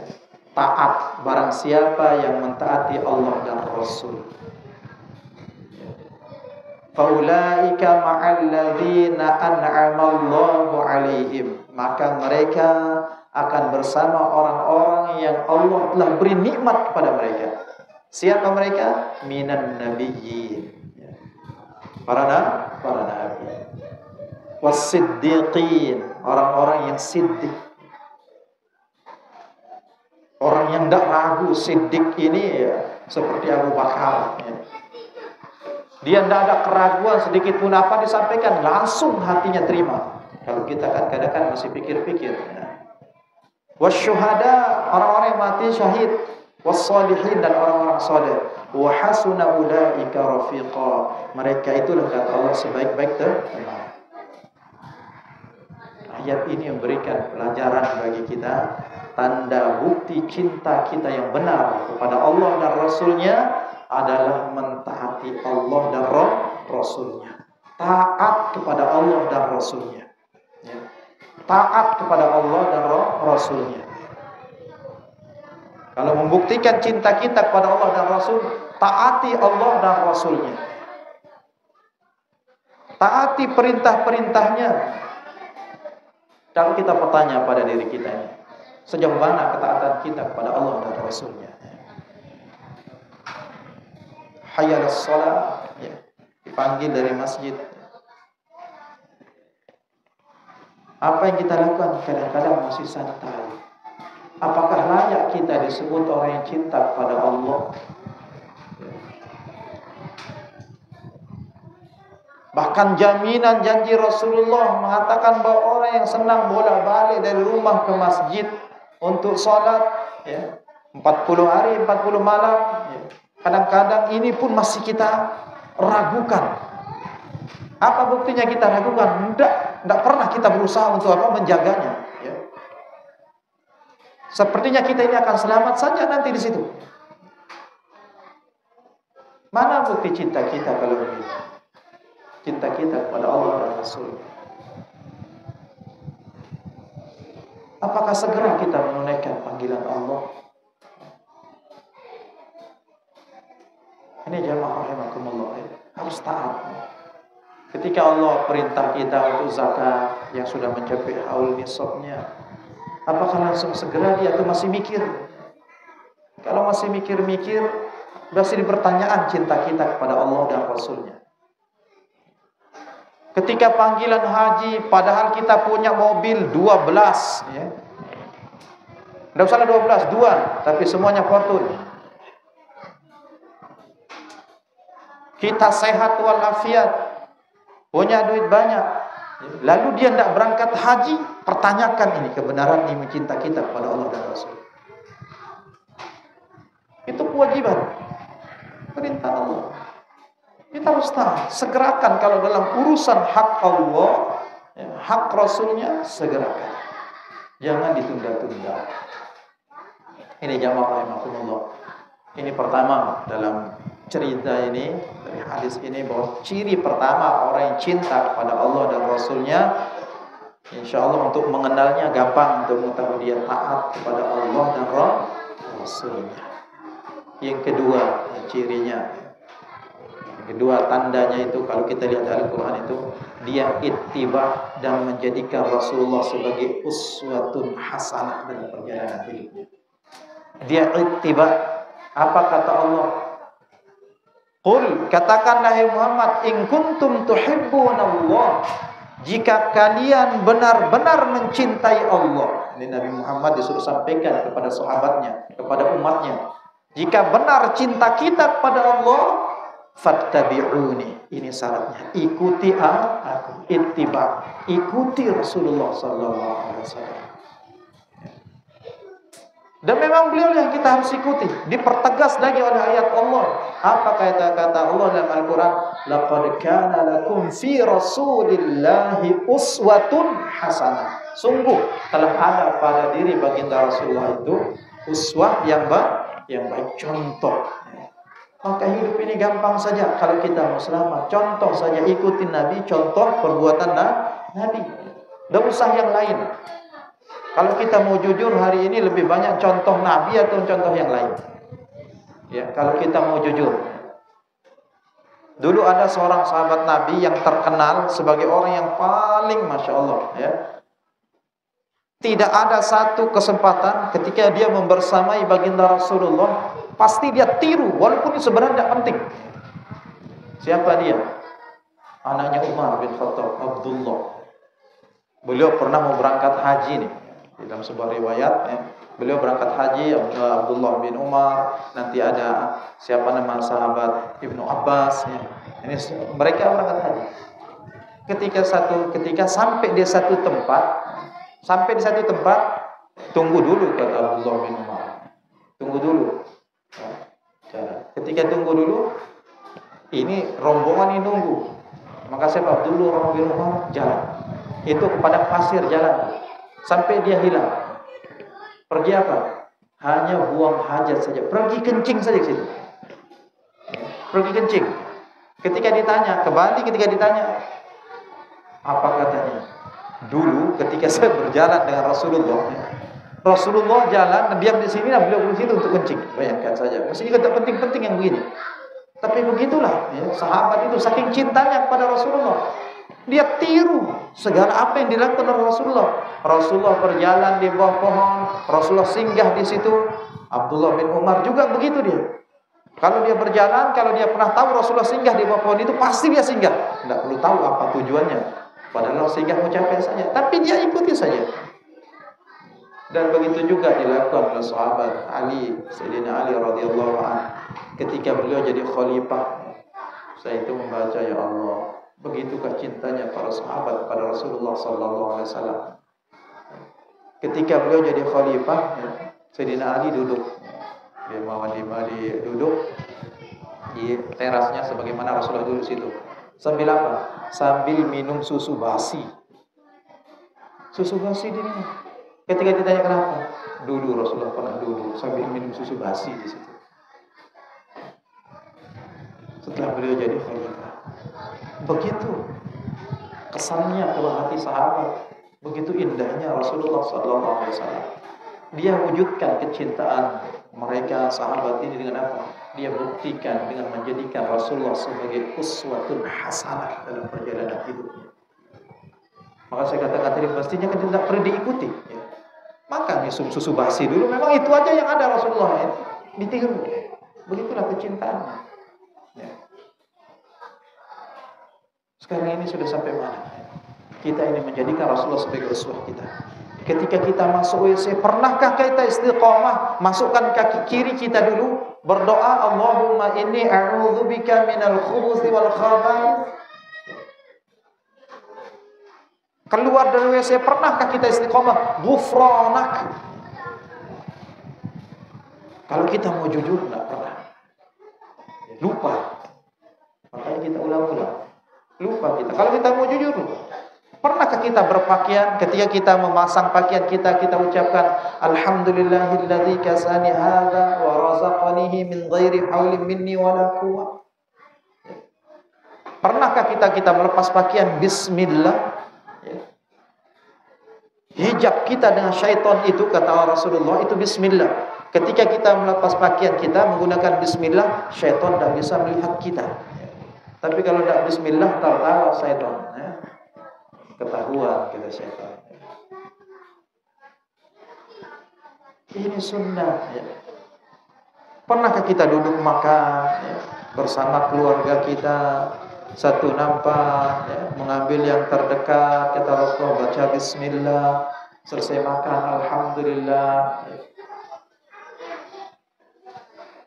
Speaker 1: taat barang siapa yang mentaati Allah dan Rasul. Faulaika ma'al ladzina an'amallahu 'alaihim, maka mereka akan bersama orang-orang yang Allah telah beri nikmat kepada mereka. Siapa mereka? Minan nabiyyin, para nabi. Was-siddiqin, orang-orang yang siddiq. Orang yang tidak ragu. Siddiq ini ya, seperti Abu Bakar, ya. Dia tidak ada keraguan sedikit pun apa disampaikan, langsung hatinya terima. Kalau kita kan kadang-kadang masih pikir-pikir. Wasyuhada, orang-orang yang mati syahid. Wassalihin, dan orang-orang saleh. Wa hasuna ulaika rafiqa, mereka itulah kata Allah sebaik-baik teman. Ayat ini memberikan pelajaran bagi kita, tanda bukti cinta kita yang benar kepada Allah dan Rasulnya adalah mentaati Allah dan Rasulnya. Taat kepada Allah dan Rasulnya, ya. Taat kepada Allah dan Rasulnya. Kalau membuktikan cinta kita kepada Allah dan Rasul, taati Allah dan Rasulnya. Taati perintah-perintahnya. Kalau kita bertanya pada diri kita ini, sejauh mana ketaatan kita kepada Allah dan Rasulnya? Hayya 'alas shalah, ya, dipanggil dari masjid. Apa yang kita lakukan kadang-kadang masih santai. Apakah layak kita disebut orang yang cinta kepada Allah? Bahkan jaminan janji Rasulullah mengatakan bahwa orang yang senang bolak-balik dari rumah ke masjid untuk sholat, ya, 40 hari 40 malam, ya. Kadang-kadang ini pun masih kita ragukan. Apa buktinya kita ragukan? Tidak pernah kita berusaha untuk menjaganya, ya. Sepertinya kita ini akan selamat saja nanti di situ. Mana bukti cinta kita kalau begitu? Cinta kita kepada Allah dan Rasul. Apakah segera kita menunaikan panggilan Allah? Ini jamaah rahimakumullah, harus taat. Ketika Allah perintah kita untuk zakat yang sudah mencapai haul nisabnya, apakah langsung segera dia atau masih mikir? Kalau masih mikir-mikir, berarti pertanyaan cinta kita kepada Allah dan Rasulnya. Ketika panggilan haji, padahal kita punya mobil 12, ya. Tidak usah 12, 2, tapi semuanya Fortune. Kita sehat walafiat, punya duit banyak, lalu dia tidak berangkat haji, pertanyakan ini kebenaran ini mencinta kita kepada Allah dan Rasul. Itu kewajiban, perintah Allah. Kita harus tahu, segerakan kalau dalam urusan hak Allah, ya, hak Rasulnya, segerakan. Jangan ditunda-tunda. Ini jamaah rahimakumullah. Ini pertama dalam cerita ini, dari hadis ini, bahwa ciri pertama orang yang cinta kepada Allah dan Rasulnya, insya Allah untuk mengenalnya gampang, untuk mengetahui dia taat kepada Allah dan Rasulnya. Yang kedua cirinya, yang kedua tandanya itu, kalau kita lihat Al-Quran itu, dia ittiba dan menjadikan Rasulullah sebagai uswatun hasanah dalam perjalanan hidupnya. Dia ittiba. Apa kata Allah? Qul, katakanlah hai Muhammad, in kuntum tuhibbunallah, jika kalian benar-benar mencintai Allah, ini Nabi Muhammad disuruh sampaikan kepada sahabatnya, kepada umatnya, jika benar cinta kita kepada Allah, fattabi'uni. Ini syaratnya, ikuti aku, ittiba, ikuti Rasulullah sallallahu alaihi wasallam. Dan memang beliau yang kita harus ikuti. Dipertegas lagi oleh ayat Allah. Apa kata Allah dalam Al-Quran? Laqad kana lakum fi Rasulillahi uswatun hasanah. Sungguh telah ada pada diri baginda Rasulullah itu uswah yang baik, contoh. Maka hidup ini gampang saja kalau kita mau selamat. Contoh saja, ikuti Nabi, contoh perbuatan Nabi. Tidak usah yang lain. Kalau kita mau jujur hari ini lebih banyak contoh Nabi atau contoh yang lain? Ya, kalau kita mau jujur. Dulu ada seorang sahabat Nabi yang terkenal sebagai orang yang paling Masya Allah. Ya. Tidak ada satu kesempatan ketika dia membersamai baginda Rasulullah, pasti dia tiru, walaupun itu sebenarnya tidak penting. Siapa dia? Anaknya Umar bin Khattab, Abdullah. Beliau pernah mau berangkat haji nih. Dalam sebuah riwayat, ya, beliau berangkat haji, Abdullah bin Umar, nanti ada siapa nama sahabat Ibnu Abbas, ya. Ini mereka berangkat haji. Ketika sampai di satu tempat, tunggu dulu kata Abdullah bin Umar, tunggu dulu. Ya, ketika tunggu dulu, ini rombongan ini nunggu, maka siapa? Abdullah bin Umar jalan, itu kepada pasir jalan. Sampai dia hilang. Pergi apa? Hanya buang hajat saja. Pergi kencing saja ke situ. Pergi kencing. Ketika ditanya, apa katanya? Dulu ketika saya berjalan dengan Rasulullah jalan, diam di sini, dan beliau di situ untuk kencing. Bayangkan saja. Mestinya tidak penting-penting yang begini. Tapi begitulah, ya, sahabat itu saking cintanya kepada Rasulullah. Dia tiru segala apa yang dilakukan oleh Rasulullah. Rasulullah berjalan di bawah pohon, Rasulullah singgah di situ. Abdullah bin Umar juga begitu dia. Kalau dia berjalan, kalau dia pernah tahu Rasulullah singgah di bawah pohon itu, pasti dia singgah. Tidak perlu tahu apa tujuannya. Padahal singgah mau capek saja, tapi dia ikuti saja. Dan begitu juga dilakukan oleh sahabat Ali, Sayyidina Ali radhiyallahu anhu. Ketika beliau jadi khalifah, saya itu membaca, ya Allah, begitukah cintanya para sahabat kepada Rasulullah sallallahu alaihi wasallam. Ketika beliau jadi khalifah, ya, Sayyidina Ali duduk. Dia duduk di terasnya sebagaimana Rasulullah dulu situ. Sambil apa? Sambil minum susu basi. Susu basi diminum. Ketika ditanya kenapa? Dulu Rasulullah pernah duduk sambil minum susu basi di situ. Setelah beliau jadi khalifah. Begitu kesannya ke hati sahabat, begitu indahnya Rasulullah SAW. Dia wujudkan kecintaan mereka sahabat ini dengan apa? Dia buktikan dengan menjadikan Rasulullah sebagai uswatun hasanah dalam perjalanan hidupnya. Maka saya katakan tadi, pastinya kan tidak perlu diikuti. Ya. Maka minum susu basi dulu, memang itu aja yang ada Rasulullah ini ditiru. Begitulah kecintaannya. Ya. Sekarang ini sudah sampai mana? Kita ini menjadikan Rasulullah sebagai uswah kita. Ketika kita masuk WC, pernahkah kita istiqamah? Masukkan kaki kiri kita dulu, berdoa, Allahumma inni a'udzubika minal khubuthi wal khaba'ith. Keluar dari WC, pernahkah kita istiqamah? Ghufranak. Kalau kita mau jujur, tidak pernah. Lupa. Makanya kita ulang-ulang. Lupa kita. Kalau kita mau jujur, lupa. Pernahkah kita berpakaian, ketika kita memasang pakaian kita ucapkan Alhamdulillahilladzi kasani hadza wa razaqanihi min ghairi haulin minni wala quwwah. Pernahkah kita melepas pakaian bismillah? Hijab kita dengan syaitan itu, kata Rasulullah, itu bismillah. Ketika kita melepas pakaian kita menggunakan bismillah, syaitan tidak bisa melihat kita. Tapi kalau tidak bismillah, tertawa syaitan. Ketahuan kita syaitan. Ini sunnah. Ya. Pernahkah kita duduk makan, ya, bersama keluarga kita, Satu nampak, ya, mengambil yang terdekat, kata Rasulullah, baca bismillah, selesai makan alhamdulillah.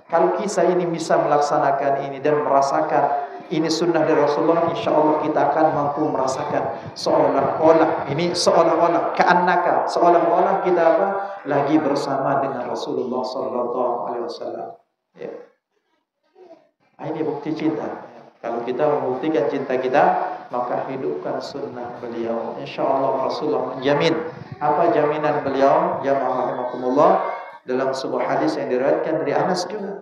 Speaker 1: Kalau kisah ini bisa melaksanakan ini dan merasakan ini sunnah dari Rasulullah, insya Allah kita akan mampu merasakan seolah-olah seolah-olah kita apa lagi bersama dengan Rasulullah Sallallahu Alaihi Wasallam. Ya. Ini bukti cinta. Kalau kita membuktikan cinta kita, maka hidupkan sunnah beliau. Insya Allah Rasulullah menjamin. Apa jaminan beliau? Jamaah rahimakumullah, dalam sebuah hadis yang diriwayatkan dari Anas juga.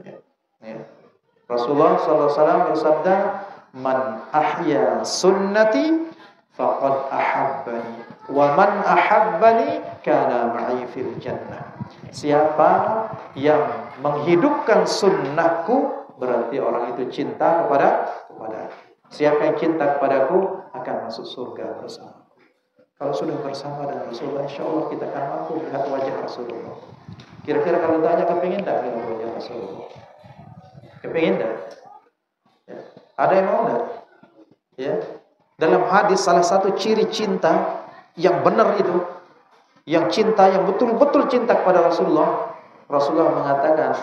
Speaker 1: Ya. Rasulullah SAW bersabda, "Man ahya sunnati faqad ahabbani, wa man ahabbani kana ma'i fil jannah." Siapa yang menghidupkan sunnahku, berarti orang itu cinta kepada. Siapa yang cinta kepadaku akan masuk surga bersama. Kalau sudah bersama dengan Rasulullah, insya Allah kita akan mampu melihat wajah Rasulullah. Kira-kira kalau tanya, kepingin tak melihat wajah Rasulullah? Kepingin tak? Ya. Ada yang mau tak? Ya. Dalam hadis salah satu ciri cinta yang benar itu, yang cinta yang betul-betul cinta kepada Rasulullah, Rasulullah mengatakan,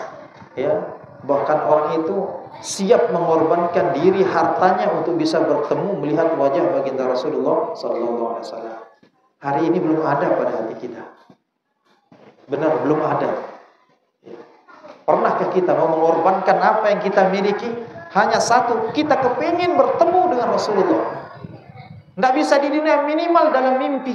Speaker 1: ya, bahkan orang itu siap mengorbankan diri hartanya untuk bisa bertemu melihat wajah baginda Rasulullah Sallallahu Alaihi Wasallam. Hari ini belum ada pada hati kita. Benar, belum ada. Pernahkah kita mau mengorbankan apa yang kita miliki? Hanya satu, kita kepingin bertemu dengan Rasulullah. Tidak bisa di dunia, minimal dalam mimpi.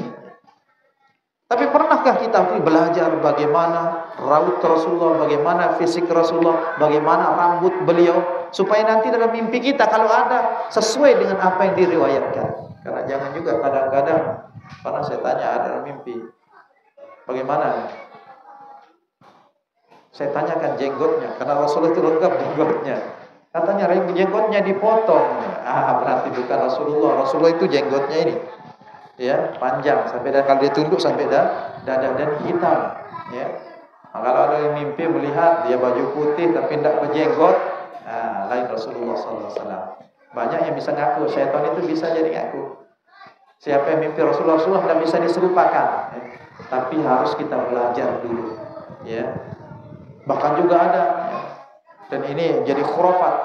Speaker 1: Tapi pernahkah kita belajar bagaimana raut Rasulullah, bagaimana fisik Rasulullah, bagaimana rambut beliau, supaya nanti dalam mimpi kita kalau ada sesuai dengan apa yang diriwayatkan. Karena jangan juga kadang-kadang, pernah saya tanya ada dalam mimpi, bagaimana? Saya tanyakan jenggotnya, karena Rasulullah itu lengkap jenggotnya. Katanya jenggotnya dipotong. Berarti bukan Rasulullah. Rasulullah itu jenggotnya ini, ya, panjang sampai kalau dia tunduk sampai dada dan hitam, ya. Nah, kalau ada yang mimpi melihat dia baju putih tapi tidak berjenggot, lain Rasulullah SAW. Banyak yang bisa ngaku, syaitan itu bisa jadi ngaku. Siapa yang mimpi Rasulullah tidak bisa diserupakan, ya. Tapi harus kita belajar dulu, ya. Bahkan juga ada, ya. Dan ini jadi khurafat,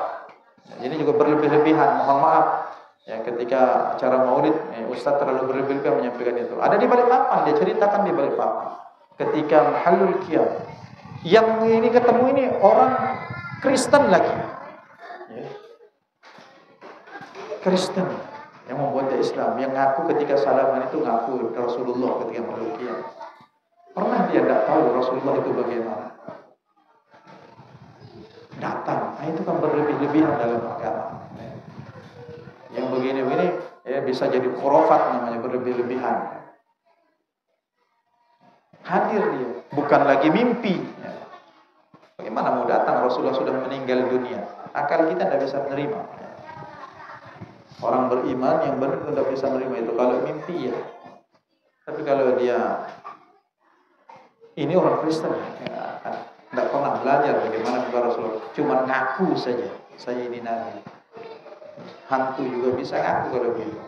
Speaker 1: ini juga berlebih-lebihan. Mohon maaf. Ya, ketika acara maulid, Ustaz terlalu berlebihan menyampaikan itu. Ada di balik papan, dia ceritakan di balik papan. Ketika halul qiyam, yang ini ketemu ini orang Kristen lagi, ya. Kristen yang membuat dia Islam, yang ngaku ketika salaman itu ngaku Rasulullah ketika halul qiyam. Pernah dia tidak tahu Rasulullah itu bagaimana? Datang, itu kan berlebih-lebihan dalam agama. Yang begini-begini, ya, bisa jadi khurafat namanya, berlebih-lebihan. Hadir dia, bukan lagi mimpi, ya. Bagaimana mau datang Rasulullah sudah meninggal dunia? Akal kita tidak bisa menerima, ya. Orang beriman yang benar tidak bisa menerima itu kalau mimpi, ya. Tapi kalau dia ini orang Kristen, ya, tidak pernah belajar bagaimana kepada Rasulullah, cuma ngaku saja, saya ini nabi. Hantu juga bisa ngaku kalau begitu.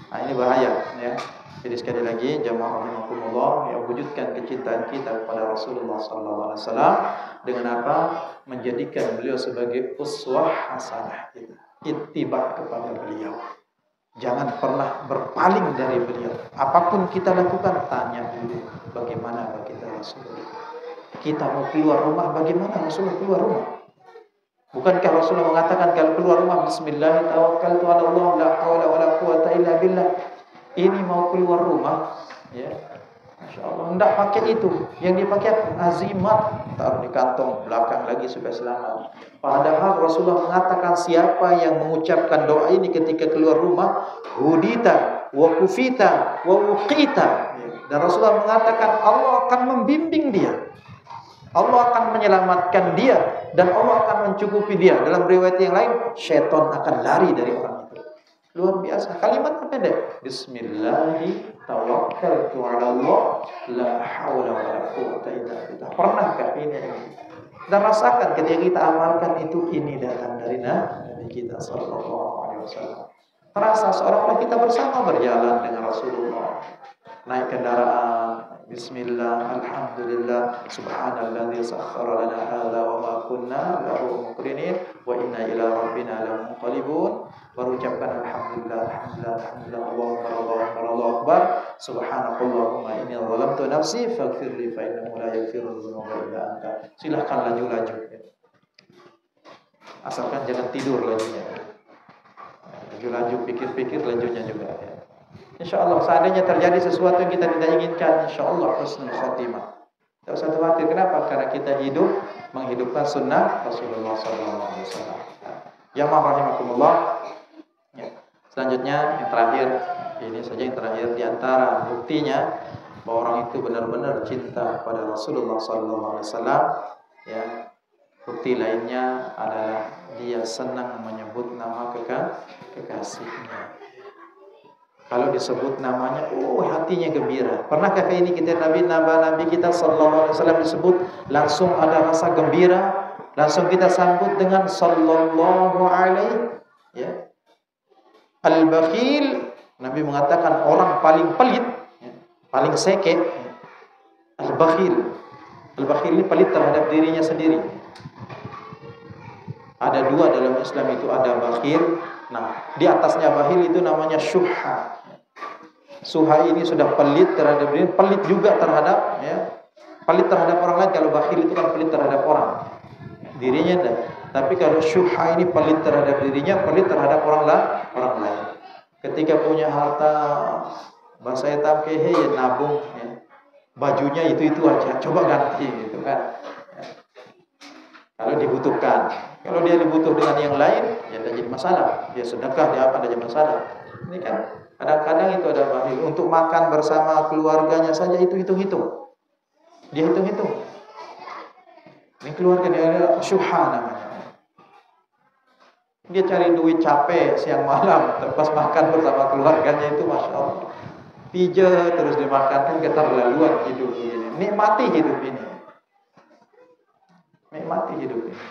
Speaker 1: Nah, ini bahaya, ya. Jadi sekali lagi, jamaah rahimakumullah, ya, wujudkan kecintaan kita kepada Rasulullah Sallallahu Alaihi Wasallam dengan apa? Menjadikan beliau sebagai uswah hasanah kita. Ittiba kepada beliau. Jangan pernah berpaling dari beliau. Apapun kita lakukan, tanya dulu bagaimana baginda Rasulullah. Kita mau keluar rumah, bagaimana Rasulullah keluar rumah? Bukankah Rasulullah mengatakan kalau keluar rumah, Bismillah, tawakkaltu ala Allah, la hawla wa la quwata illa billah. Ini mau keluar rumah, ya, Masya Allah, tidak pakai itu. Yang dipakai azimat, taruh di kantong belakang lagi supaya selamat. Padahal Rasulullah mengatakan siapa yang mengucapkan doa ini ketika keluar rumah, hudita wa kufita wa wuqita. Dan Rasulullah mengatakan Allah akan membimbing dia, Allah akan menyelamatkan dia, dan Allah akan mencukupi dia. Dalam riwayat yang lain, syaitan akan lari dari orang itu. Luar biasa. Kalimat apa deh? Bismillahi tawakkaltu ala Allah, la hawla wa la quwwata illa billah. Pernahkah ini? Dan rasakan ketika kita amalkan itu, ini datang dari Nabi kita sallallahu alaihi Wasallam. Terasa seolah-olah kita bersama berjalan dengan Rasulullah. Naik kendaraan, bismillah, alhamdulillah, subhanalladzi sakhkhara lana hadza wa ma kunna lahu muqrinin wa inna ila rabbina lamunqalibun. Berucapkan alhamdulillah, alhamdulillah, alhamdulillah, Allahu akbar, subhanakallahumma inni zalamtu nafsi faghfirli fa innahu la yaghfiru dzunuba illa anta. Silakan laju-laju. Asalkan jangan tidur lajunya. Laju-laju, pikir-pikir lajunya juga ya. InsyaAllah seandainya terjadi sesuatu yang kita tidak inginkan, InsyaAllah husnul khotimah. Tak usah khawatir. Kenapa? Karena kita hidup menghidupkan sunnah Rasulullah SAW. Ya rahimakumullah. Ya. Selanjutnya yang terakhir, ini saja yang terakhir di antara buktinya bahwa orang itu benar-benar cinta pada Rasulullah SAW. Ya. Bukti lainnya adalah dia senang menyebut nama kekasihnya. Kalau disebut namanya, hatinya gembira. Pernahkah ini kita Nabi kita sallallahu alaihi wasallam disebut langsung ada rasa gembira, langsung kita sambut dengan sallallahu alaihi ya. Al-bakhil, Nabi mengatakan orang paling pelit, ya, paling seke. Al-bakhil. Al-bakhil ini pelit terhadap dirinya sendiri. Ada dua dalam Islam itu, ada bakhil. Nah, di atasnya bakhil itu namanya syuhha. Suha ini sudah pelit terhadap diri, pelit juga terhadap pelit terhadap orang lain. Kalau bakhil itu kan pelit terhadap orang, dirinya dah. Tapi kalau syuhha ini pelit terhadap dirinya, pelit terhadap orang lain. Ketika punya harta, bahasa hitam kehe ya nabung, ya. Bajunya itu aja, coba ganti gitu kan. Ya. Kalau dibutuhkan, kalau dia dibutuh dengan yang lain, ya tidak jadi masalah. Dia sedekah, dia apa, tidak jadi masalah. Ini kan kadang-kadang itu ada bakhil. Untuk makan bersama keluarganya saja itu hitung-hitung. Dia hitung-hitung. Ini keluarga dia syuhha namanya. Dia cari duit capek siang malam, pas makan bersama keluarganya itu Masya Allah. Pijet terus dimakan, kan keterlaluan hidup ini. Nikmati hidup ini. Nikmati hidup ini.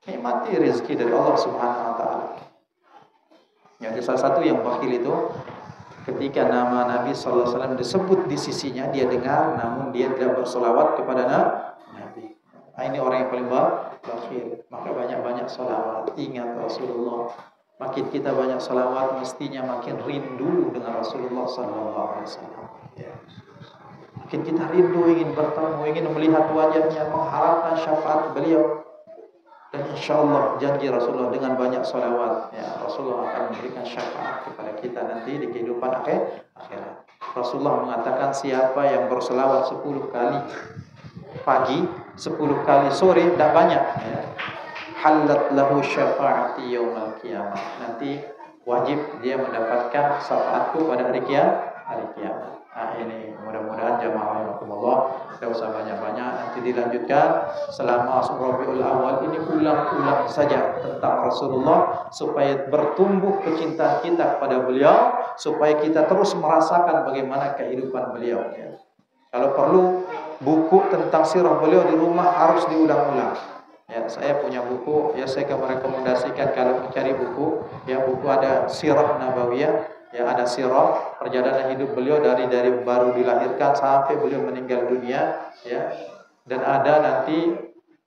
Speaker 1: Nikmati rezeki dari Allah Subhanahu wa taala. Jadi salah satu yang bakhil itu ketika nama Nabi sallallahu alaihi wasallam disebut di sisinya, dia dengar namun dia tidak bersolawat kepada Nabi. Nah, ini orang yang paling bakhil. Maka banyak-banyak solawat, ingat Rasulullah. Makin kita banyak solawat, mestinya makin rindu dengan Rasulullah sallallahu alaihi wasallam. Ya. Makin kita rindu, ingin bertemu, ingin melihat wajahnya, mengharapkan syafaat beliau. Dan insyaAllah janji Rasulullah dengan banyak salawat, ya, Rasulullah akan memberikan syafaat kepada kita nanti di kehidupan akhirat. Rasulullah mengatakan siapa yang berselawat 10 kali pagi, 10 kali sore, tidak banyak, ya, halat lahu syafaati yaumal qiyamah. Nanti wajib dia mendapatkan syafaatku pada hari kiamat. Nah, ini mudah-mudahan jamaah rahimakumullah, tidak usah banyak-banyak, nanti dilanjutkan selama Rabiul Awal ini ulang-ulang saja tentang Rasulullah supaya bertumbuh kecintaan kita kepada beliau, supaya kita terus merasakan bagaimana kehidupan beliau, ya. Kalau perlu buku tentang sirah beliau di rumah harus diulang-ulang. Ya, saya punya buku, ya saya akan merekomendasikan kalau mencari buku, ya buku ada Sirah Nabawiyah. Ya, ada sirah perjalanan hidup beliau dari baru dilahirkan sampai beliau meninggal dunia, ya. Dan ada nanti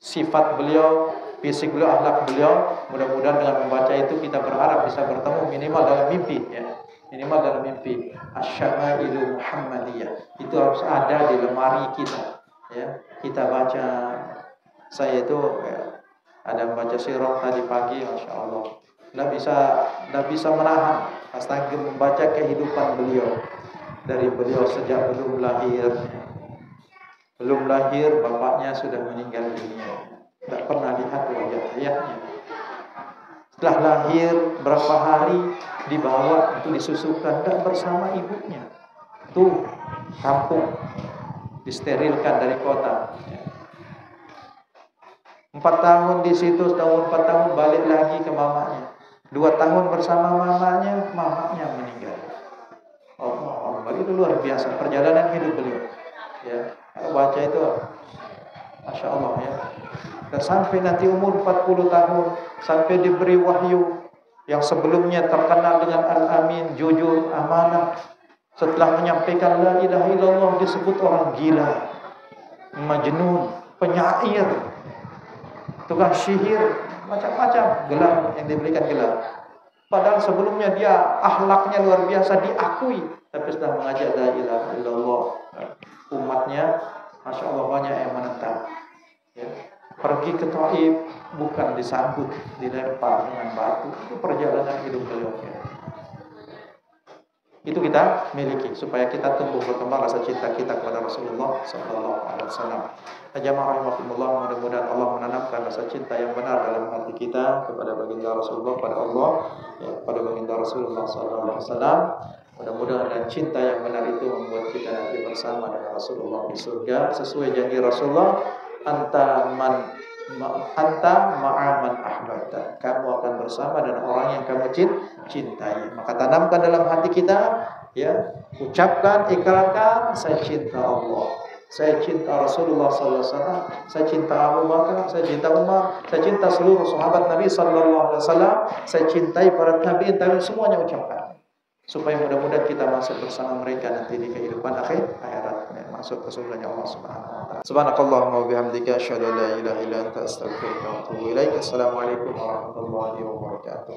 Speaker 1: sifat beliau, fisik beliau, akhlak beliau. Mudah-mudahan dengan membaca itu kita berharap bisa bertemu minimal dalam mimpi, ya. Minimal dalam mimpi. Asy-Syamailu Muhammadiyah. Itu harus ada di lemari kita, ya. Kita baca. Saya itu ada membaca sirah tadi pagi, Masya Allah. Tidak bisa menahan astaga membaca kehidupan beliau, dari beliau sejak belum lahir bapaknya sudah meninggal dunia, tidak pernah lihat wajah ayahnya. Setelah lahir berapa hari dibawa untuk disusukan, tidak bersama ibunya. Tuh kampung disterilkan dari kota. 4 tahun di situ, setahun 4 tahun balik lagi ke mamanya. 2 tahun bersama mamanya meninggal. Allah, itu luar biasa perjalanan hidup beliau. Ya, baca itu, Masya Allah, ya. Dan sampai nanti umur 40 tahun, sampai diberi wahyu, yang sebelumnya terkenal dengan Al-Amin, jujur, amanah, setelah menyampaikan la ilaha illallah disebut orang gila, majnun, penyair, tukang sihir, macam-macam gelar yang diberikan gelar. Padahal sebelumnya dia akhlaknya luar biasa diakui, tapi setelah mengajak la ilaha illallah, umatnya Masya Allah banyak yang menentang. Ya. Pergi ke Taif bukan disambut, dilempar dengan batu. Itu perjalanan hidup beliau. Ya. Itu kita miliki supaya kita tumbuh berkembang rasa cinta kita kepada Rasulullah sallallahu alaihi wasallam. Jamaah rahimakumullah, mudah-mudahan Allah menanamkan rasa cinta yang benar dalam hati kita kepada baginda Rasulullah, pada Allah, ya, pada baginda Rasulullah sallallahu alaihi wasallam. Mudah-mudahan dan cinta yang benar itu membuat kita nanti bersama dengan Rasulullah di surga sesuai janji Rasulullah, anta ma'aman ahbabta. Kamu akan bersama dengan orang yang kamu cintai. Maka tanamkan dalam hati kita, ya, ucapkan, ikrarkan, saya cinta Allah, saya cinta Rasulullah sallallahu alaihi wasallam, saya cinta Abu Bakar, saya cinta Umar, saya cinta seluruh sahabat Nabi sallallahu alaihi wasallam, saya cintai para tabi'in, semuanya ucapkan. Supaya mudah-mudahan kita masuk bersama mereka nanti di kehidupan akhirat, ya, masuk ke surganya Allah Subhanahu wa taala. Subhanakallahumma wa bihamdika asyhadu an la ilaha illa anta astaghfiruka wa atubu ilaik. Assalamualaikum warahmatullahi wabarakatuh.